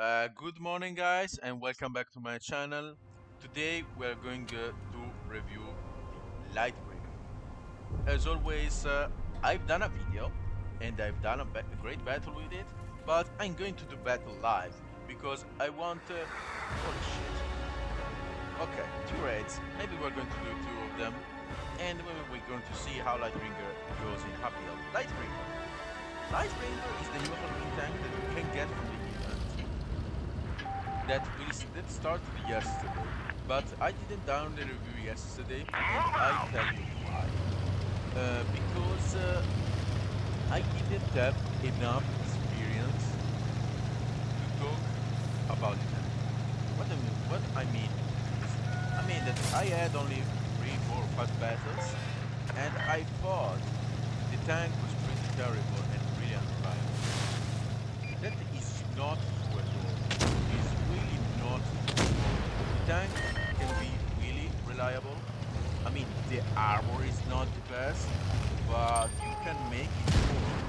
Good morning, guys, and welcome back to my channel. Today we are going to review the LightBringer. As always, I've done a video and I've done a great battle with it, but I'm going to do battle live because I want. Holy shit! Okay, two raids. Maybe we're going to do two of them, and maybe we're going to see how LightBringer goes in Happy Hour. LightBringer. LightBringer is the new Halloween tank that you can get from the event that started yesterday, but I didn't download the review yesterday, and I'll tell you why. Because I didn't have enough experience to talk about it. What I mean is, I mean that I had only 3, 4, 5 battles, and I thought the tank was pretty terrible and really unreliable. That is not true at all. It's really not true. The tank can be really reliable. I mean, the armor is not the best, but you can make it work.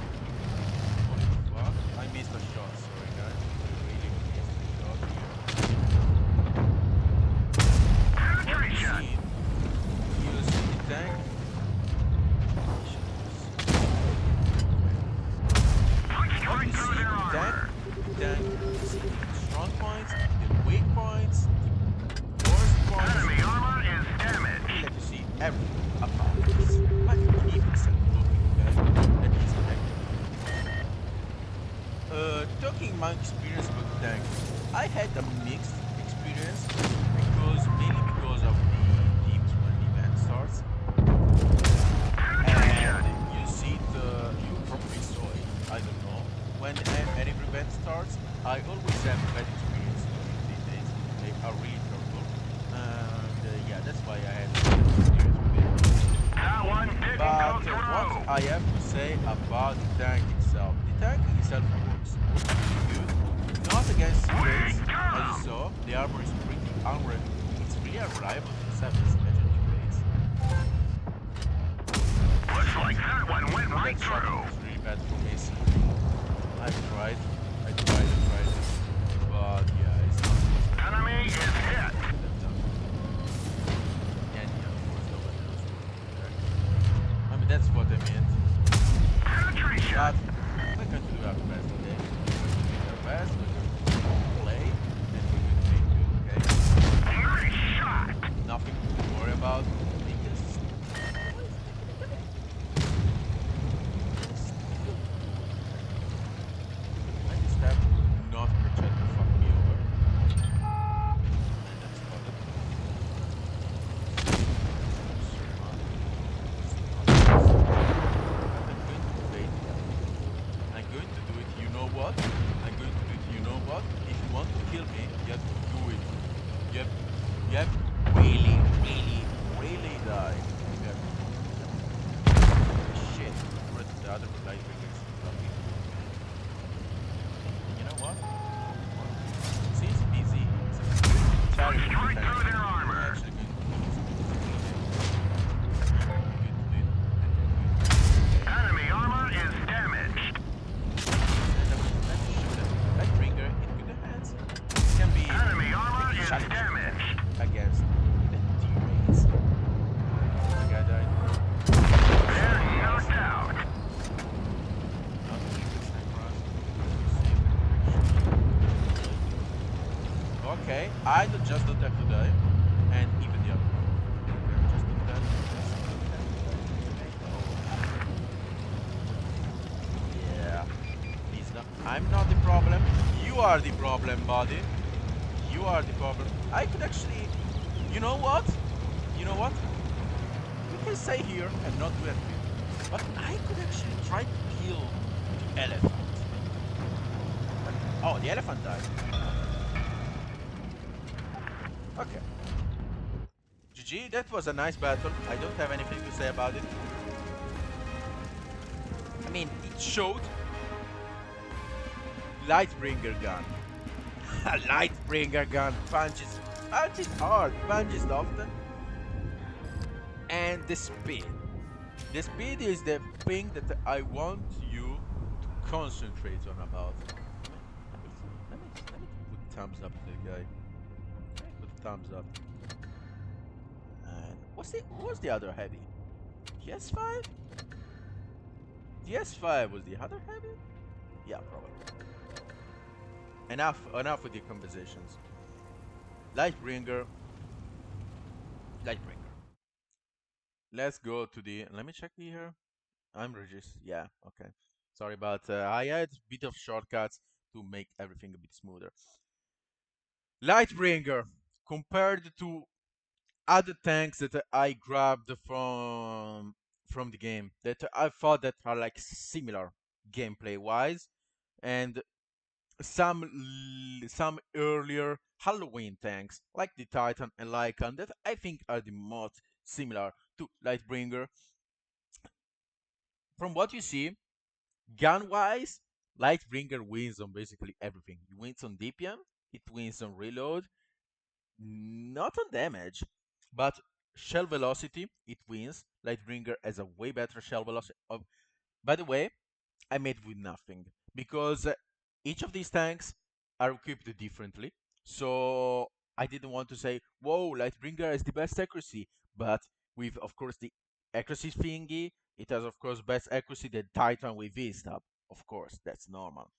Holy fuck. I missed a shot, sorry guys. I really missed a shot here. What you see the tank? What you see the tank is the strong points, the weak points, the worst points. Enemy armor is damaged. Let you see everything about this. But even said looking that is accurate. Talking my experience with the tank, I had a mixed experience mainly because of the teams when the event starts. And you see you probably saw it, I don't know. When any event starts, I always have bad experience with these days. They are really terrible. And yeah, that's why I had bad experience with it. That one didn't But go through. what I have to say about the tank itself. The tank itself works pretty good. Not against rates, as you saw. The armor is pretty unreliable. It's really unreliable except its legendary rates. Looks like that one went right That shot through. was really bad for missing. I tried, but yeah, it's not. Enemy is hit. And yeah, of course, nobody knows what to do. I mean, that's what I meant. Penetration. But we're going to do our best today. We're going to do our best, we're going to play, and we're going to make good, okay? Nice shot. Nothing to worry about. Because I just have to not project to fuck me over. And that's about it. I'm going to do it, you know what? I'm going to do it, you know what? If you want to kill me, you have to do it. You have to really, really, really die. You have to shit. Where's the other LightBringer is blocking? You know what? Since busy, it's a challenge. Right through their armor. Actually going to do it. Enemy armor is damaged. LightBringer in good hands can be Enemy armor is challenging damaged. against the teammates. The guy died. They're knocked out. Not a good sniper run. Okay, I just don't have to die, and even the other one. Just don't have Yeah. He's not. I'm not the problem. You are the problem, buddy. You are the problem. I could actually. You know what? You know what? We can stay here and not do anything. But I could actually try to kill the elephant. Oh, the elephant died. Okay. GG, that was a nice battle. I don't have anything to say about it. I mean, it showed LightBringer gun. A LightBringer gun punches hard, punches often. And the speed. The speed is the thing that I want you to concentrate on about. Let me thumbs up to the guy. Let me put a thumbs up. And what's the other heavy? DS5? DS5 was the other heavy? Yeah, probably. Enough with the conversations. Lightbringer, Lightbringer. Let's go to the. Let me check here. I'm Regis. Yeah, okay. Sorry about. I had a bit of shortcuts to make everything a bit smoother. Lightbringer, compared to other tanks that I grabbed from the game that I thought that are like similar gameplay wise, and some earlier Halloween tanks like the Titan and Lycan that I think are the most similar to Lightbringer. From what you see, gun wise, Lightbringer wins on basically everything. It wins on DPM, it wins on reload, not on damage, but shell velocity, it wins. Lightbringer has a way better shell velocity. By the way, I made with nothing because each of these tanks are equipped differently. So I didn't want to say, whoa, Lightbringer has the best accuracy. But with, of course, the accuracy thingy, it has, of course, best accuracy than Titan with V-Stab. Of course, that's normal.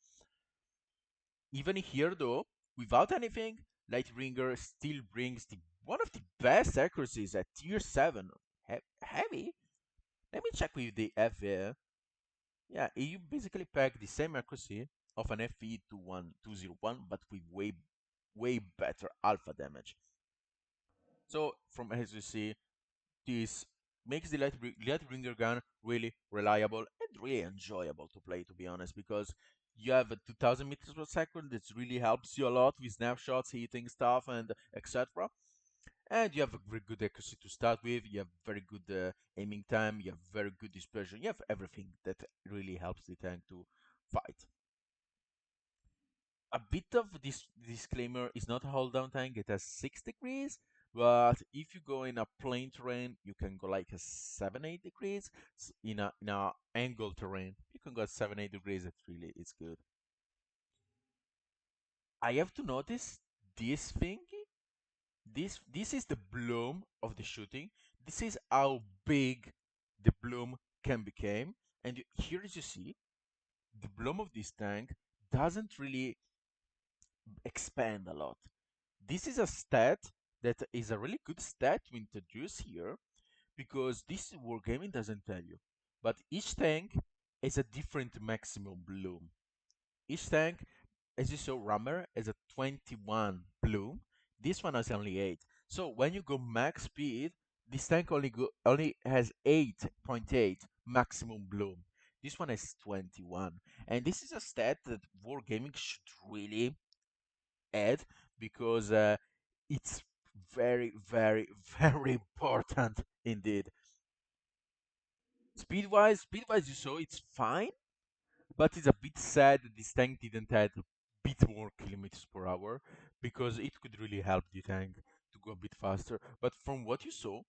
Even here, though, without anything, Lightbringer still brings one of the best accuracies at tier 7. Heavy? Let me check with the FV. Yeah, you basically pack the same accuracy of an FE 21201, but with way better alpha damage. So, from as you see, this makes the Lightbringer gun really reliable and really enjoyable to play, to be honest, because you have a 2000 meters per second that really helps you a lot with snapshots, hitting stuff, and etc. And you have a very good accuracy to start with. You have very good aiming time. You have very good dispersion. You have everything that really helps the tank to fight. A bit of this disclaimer is not a hold down tank. It has 6 degrees, but if you go in a plain terrain, you can go like a 7-8 degrees. In a angle terrain, you can go at 7-8 degrees. It's good. I have to notice this thing. This is the bloom of the shooting. This is how big the bloom can become. And here as you see, the bloom of this tank doesn't really expand a lot. This is a stat that is a really good stat to introduce here because this wargaming doesn't tell you. But each tank is a different maximum bloom. Each tank, as you saw, Rammer is a 21 bloom. This one has only 8. So when you go max speed, this tank only has 8.8 maximum bloom. This one has 21. And this is a stat that Wargaming should really add because it's very, very important indeed. Speed wise, you saw it's fine, but it's a bit sad that this tank didn't have a bit more kilometers per hour because it could really help the tank to go a bit faster. But from what you saw,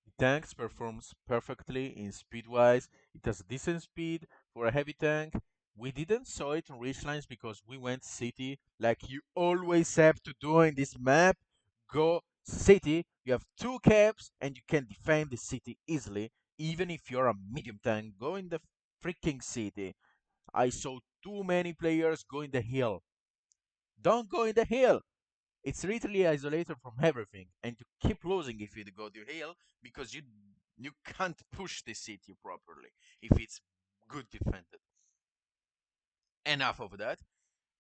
the tank performs perfectly in speed wise. It has a decent speed for a heavy tank. We didn't saw it on ridge lines because we went city like you always have to do in this map. Go city. You have 2 caps and you can defend the city easily. Even if you're a medium tank, go in the freaking city. I saw too many players go in the hill. Don't go in the hill. It's literally isolated from everything, and you keep losing if you go to hill because you can't push the city properly if it's good defended. Enough of that.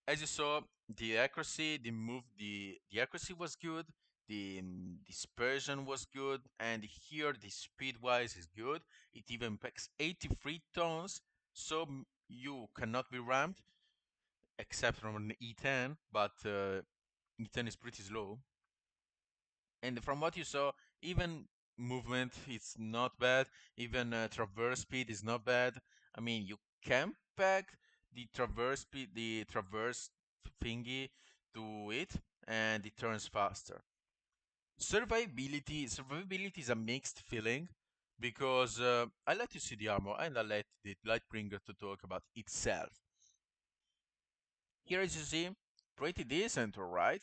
As you saw, the accuracy, the accuracy was good. The dispersion was good, and here the speed wise is good. It even packs 83 tons, so you cannot be rammed except from an E10, but E10 is pretty slow. And from what you saw, even movement is not bad. Even traverse speed is not bad. I mean, you can pack the traverse speed, the traverse thingy to it, and it turns faster. Survivability is a mixed feeling because I let you see the armor and I let the Lightbringer to talk about itself. Here, as you see, pretty decent, alright.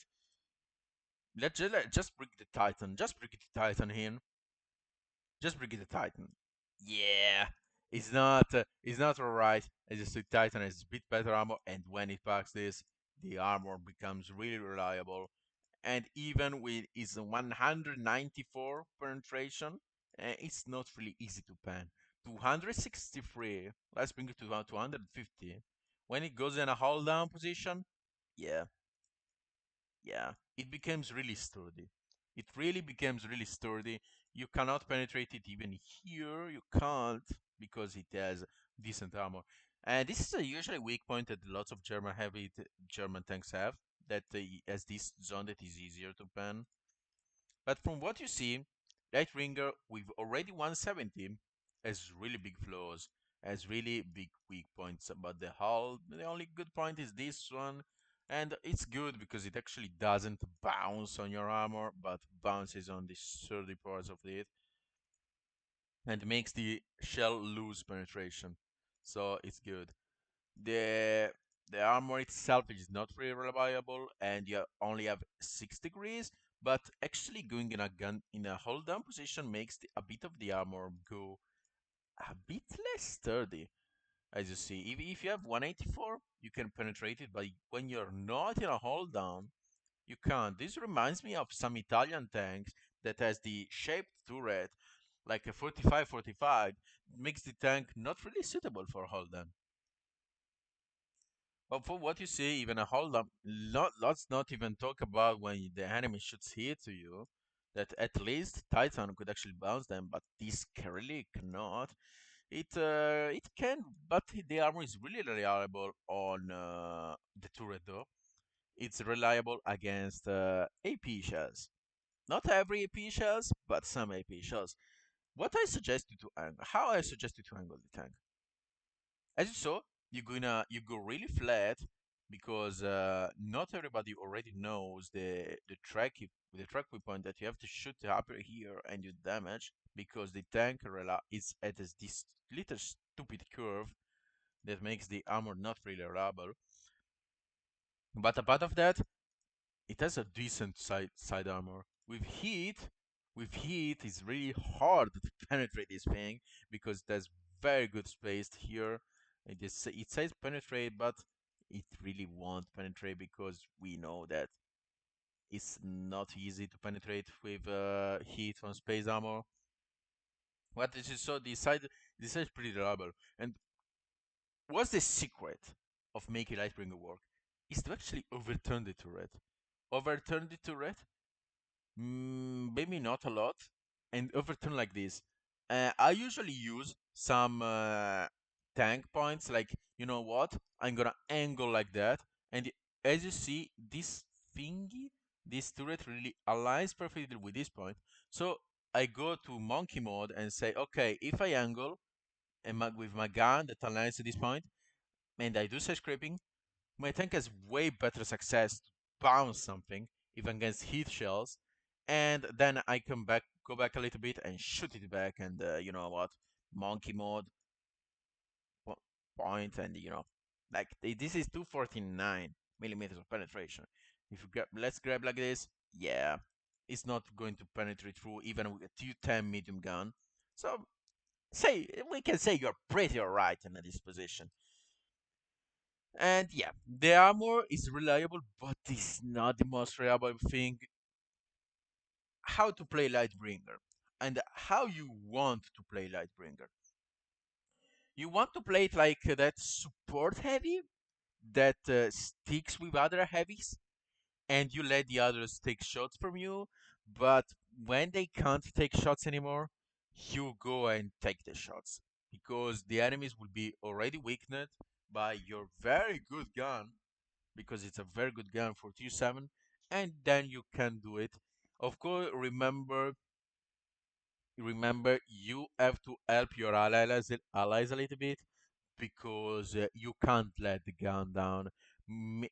Just bring the Titan. Just bring the Titan in. Just bring the Titan. Yeah, it's not alright. As you see, Titan has a bit better armor, and when it packs this, the armor becomes really reliable. And even with its 194 penetration, it's not really easy to pen. 263. Let's bring it to 250. When it goes in a hold down position, yeah, yeah, it becomes really sturdy. It really becomes really sturdy. You cannot penetrate it even here. You can't because it has decent armor. And this is a usually weak point that lots of German tanks have. That has this zone that is easier to pen. But from what you see, LightBringer with already 170 has really big flaws, has really big weak points. But the only good point is this one, and it's good because it actually doesn't bounce on your armor, but bounces on the sturdy parts of it, and makes the shell lose penetration. So it's good. The the armor itself is not very reliable, and you only have 6 degrees. But actually, going in a gun in a hold down position makes a bit of the armor go a bit less sturdy. As you see, if you have 184, you can penetrate it, but when you're not in a hold down, you can't. This reminds me of some Italian tanks that has the shaped turret, like a 45-45, makes the tank not really suitable for hold down. But for what you see, even a hold up, let's not even talk about when the enemy shoots here to you, that at least Titan could actually bounce them, but this really cannot. It can, but the armor is really reliable on the turret though. It's reliable against AP shells. Not every AP shells, but some AP shells. What I suggest you to angle, how I suggest you to angle the tank. As you saw, you go really flat because not everybody already knows the track point that you have to shoot up here and you damage because the tank is at this little stupid curve that makes the armor not really reliable. But apart of that, it has a decent side armor. With heat, it's really hard to penetrate this thing because there's very good space here. It says penetrate, but it really won't penetrate because we know that it's not easy to penetrate with heat on space armor. What this is so this is pretty reliable. And what's the secret of making Lightbringer work? Is to actually overturn the turret. Overturn the turret. Maybe not a lot, and overturn like this. I usually use some tank points, like you know what? I'm gonna angle like that, and as you see, this thingy, this turret really aligns perfectly with this point. So I go to monkey mode and say, okay, if I angle with my gun that aligns to this point, and I do side scraping, my tank has way better success to bounce something, even against heat shells, and then I go back a little bit and shoot it back, and you know what, monkey mode point, and like this is 249 millimeters of penetration. If you let's grab like this, yeah, it's not going to penetrate through even with a 210 medium gun. So we can say you're pretty alright in this position. And yeah, the armor is reliable, but it's not the most reliable thing. How to play Lightbringer and how you want to play Lightbringer. You want to play it like that support heavy that sticks with other heavies, and you let the others take shots from you. But when they can't take shots anymore, you go and take the shots because the enemies will be already weakened by your very good gun because it's a very good gun for tier 7, and then you can do it. Of course, remember you have to help your allies a little bit because you can't let the gun down. M-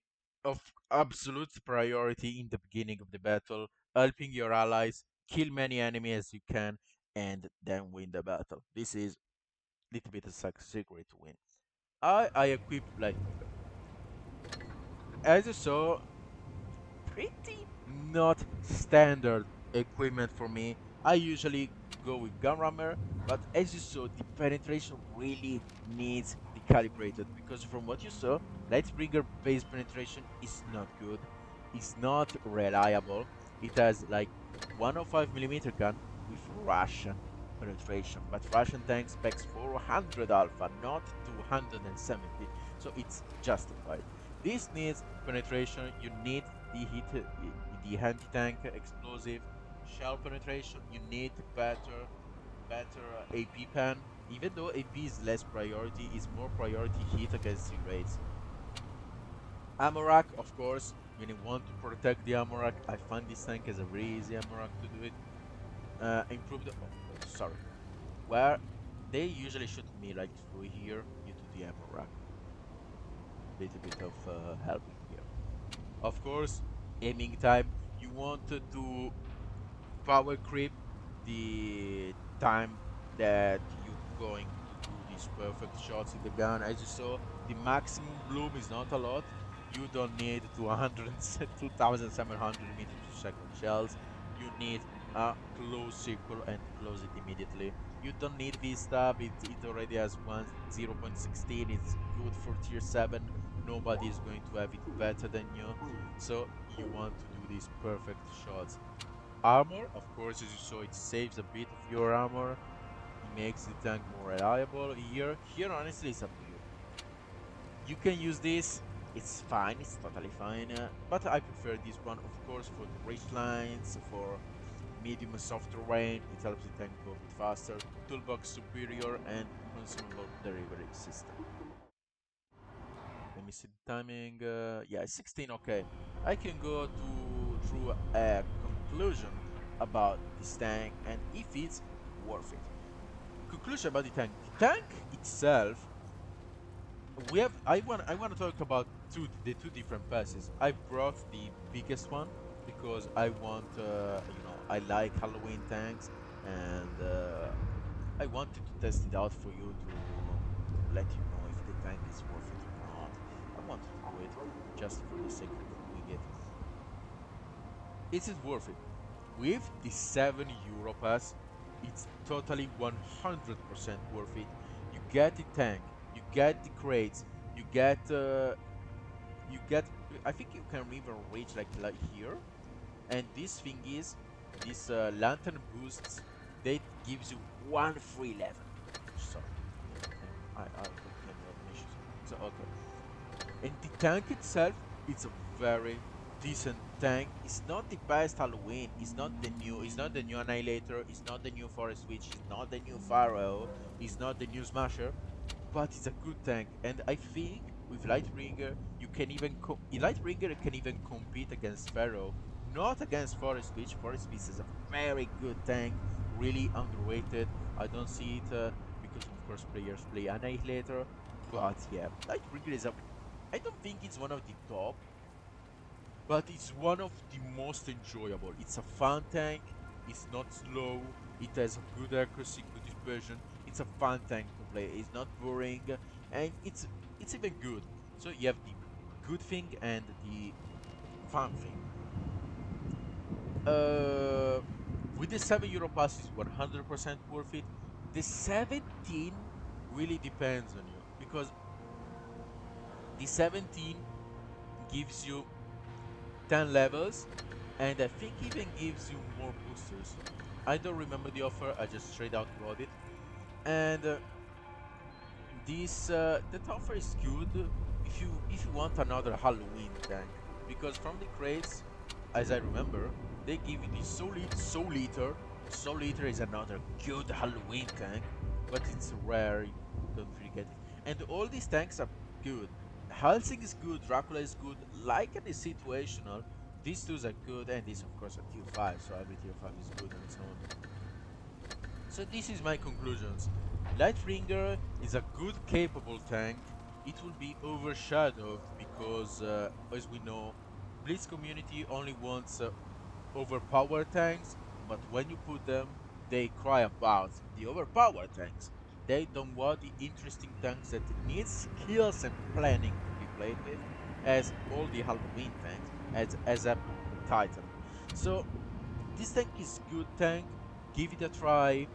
of absolute priority in the beginning of the battle, helping your allies kill many enemies as you can, and then win the battle. This is little bit of secret to win. I equip Lightbringer. As you saw, pretty not standard equipment for me. I usually go with gun rammer, but as you saw, the penetration really needs be calibrated because from what you saw, Lightbringer base penetration is not good. It's not reliable. It has like 105 millimeter gun with Russian penetration, but Russian tank specs 400 alpha, not 270, so it's justified. This needs penetration. You need the anti-tank explosive shell penetration. You need better AP pen. Even though AP is less priority, it's more priority hit against the rates. Ammo rack, of course, when you want to protect the ammo rack, I find this tank as a very easy ammo rack to do it. Improved. Oh, sorry. Where they usually shoot me like through here due to the ammo rack. Little bit of helping here. Of course, aiming time. You want to power creep the time that you're going to do these perfect shots in the gun. As you saw, the maximum bloom is not a lot. You don't need 2,700 meters per second shells. You need a close circle and to close it immediately. You don't need V-stab. It already has 0.16. It's good for tier 7. Nobody is going to have it better than you. So you want to do these perfect shots. Armor, of course, as you saw, it saves a bit of your armor. It makes the tank more reliable. Here, honestly, it's up to you. You can use this. It's fine. It's totally fine. But I prefer this one, of course, for the race lines, for medium and soft terrain. It helps the tank go a bit faster. Toolbox superior and consumable delivery system. Let me see the timing. Yeah, 16. Okay, I can go to through a conclusion about this tank and if it's worth it. Conclusion about the tank. The tank itself, I want to talk about the two different passes. I brought the biggest one because I want I like Halloween tanks and I wanted to test it out for you to let you know if the tank is worth it or not. I wanted to do it just for the sake of doing it. Is it worth it? With the 7 euro pass, it's totally 100% worth it. You get the tank, you get the crates, you get you get. I think you can even reach like here. And this thing is, this lantern boosts. They gives you one free level. Sorry, I don't claim any issues. So okay. And the tank itself, it's a very decent tank. It's not the best Halloween. It's not the new Annihilator. It's not the new Forest Witch. It's not the new Pharaoh. It's not the new Smasher. But it's a good tank. And I think with Lightbringer, you can even Lightbringer can even compete against Pharaoh, not against Forest Witch. Forest Witch is a very good tank, really underrated. I don't see it because of course players play Annihilator. But yeah, Lightbringer is a I don't think it's one of the top, but it's one of the most enjoyable. It's a fun tank, it's not slow, it has good accuracy, good dispersion. It's a fun tank to play. It's not boring, and it's even good. So you have the good thing and the fun thing. Uh, with the 7 euro pass is 100% worth it. The 17 really depends on you because the 17 gives you 10 levels, and I think even gives you more boosters. I don't remember the offer, I just straight out bought it. And that offer is good if you want another Halloween tank. Because from the crates, as I remember, they give you the Soul Eater. Soul Eater is another good Halloween tank, but it's rare, you don't really get it. And all these tanks are good. Helsing is good, Dracula is good, Lycan is situational. These two are good, and this of course a tier 5, so every tier 5 is good on its own. So this is my conclusions. Lightbringer is a good capable tank. It will be overshadowed because, as we know, Blitz community only wants overpowered tanks, but when you put them, they cry about the overpowered tanks. They don't want the interesting tanks that need skills and planning to be played with, as all the Halloween tanks, as a title. So this tank is good tank. Give it a try.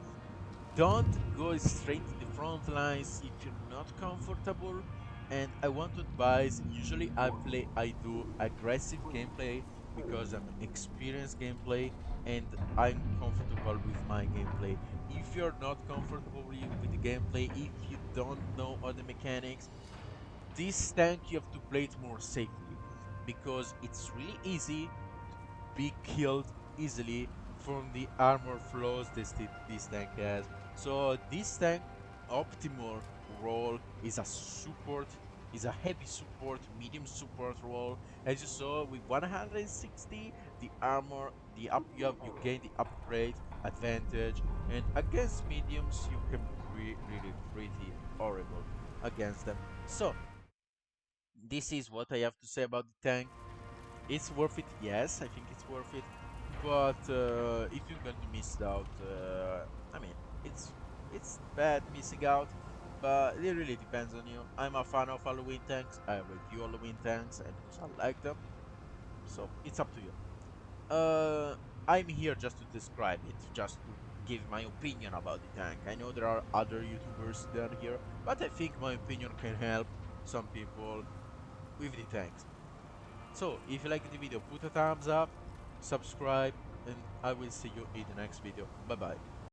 Don't go straight to the front lines if you're not comfortable. And I want to advise, usually I do aggressive gameplay because I'm experienced gameplay and I'm comfortable with my gameplay. If you're not comfortable with the gameplay, if you don't know all the mechanics, this tank you have to play it more safely because it's really easy be killed easily from the armor flaws this tank has. So this tank optimal role is a support, is a heavy support, medium support role. As you saw with 160, the armor, you gain the upgrade advantage, and against mediums you can be really pretty horrible against them. So this is what I have to say about the tank. It's worth it, yes, I think it's worth it. But if you're going to miss out, I mean, it's bad missing out, but it really depends on you. I'm a fan of Halloween tanks. I review Halloween tanks, and because I like them, so it's up to you. Uh, I'm here just to describe it, just to give my opinion about the tank. I know there are other YouTubers down here, but I think my opinion can help some people with the tanks. So, if you like the video, put a thumbs up, subscribe, and I will see you in the next video. Bye bye.